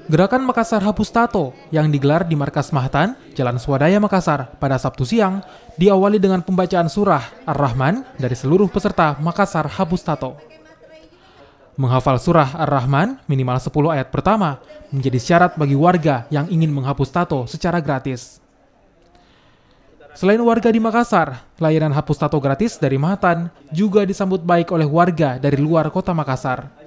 Gerakan Makassar Hapus Tato yang digelar di Markas Mahtan, Jalan Swadaya Makassar pada Sabtu siang diawali dengan pembacaan surah Ar-Rahman dari seluruh peserta Makassar Hapus Tato. Menghafal surah Ar-Rahman minimal 10 ayat pertama menjadi syarat bagi warga yang ingin menghapus tato secara gratis. Selain warga di Makassar, layanan hapus tato gratis dari Mahtan juga disambut baik oleh warga dari luar kota Makassar.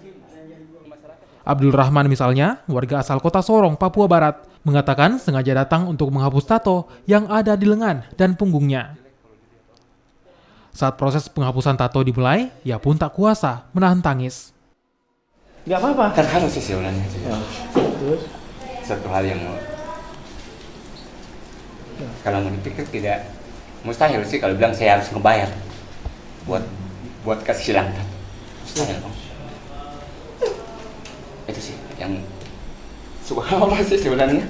Abdul Rahman misalnya, warga asal kota Sorong, Papua Barat, mengatakan sengaja datang untuk menghapus tato yang ada di lengan dan punggungnya. Saat proses penghapusan tato dimulai, ia pun tak kuasa menahan tangis. Nggak apa-apa. Terharu sih sebenarnya. Terus? Satu hal yang kalau mau dipikir tidak mustahil sih kalau bilang saya harus ngebayar buat kasih silang. Mustahil dong. Itu sih yang subhanallah sih sebenarnya.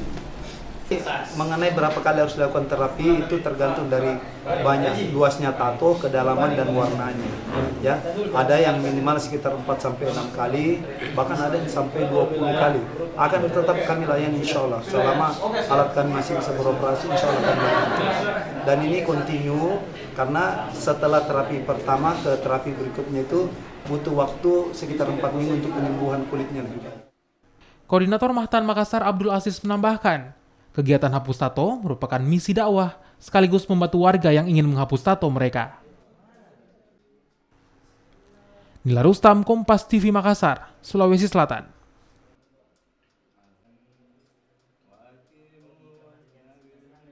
Mengenai berapa kali harus dilakukan terapi itu tergantung dari banyak luasnya tato, kedalaman dan warnanya. Ya, ada yang minimal sekitar 4 sampai 6 kali, bahkan ada yang sampai 20 kali. Akan tetap kami layani insya Allah. Selama alat kami masih bisa beroperasi, insya Allah kami layani terus. Dan ini continue karena setelah terapi pertama ke terapi berikutnya itu butuh waktu sekitar 4 minggu untuk penyembuhan kulitnya. Koordinator Mahtan Makassar Abdul Aziz menambahkan, kegiatan hapus tato merupakan misi dakwah sekaligus membantu warga yang ingin menghapus tato mereka. Nila Rustam, Kompas TV Makassar, Sulawesi Selatan.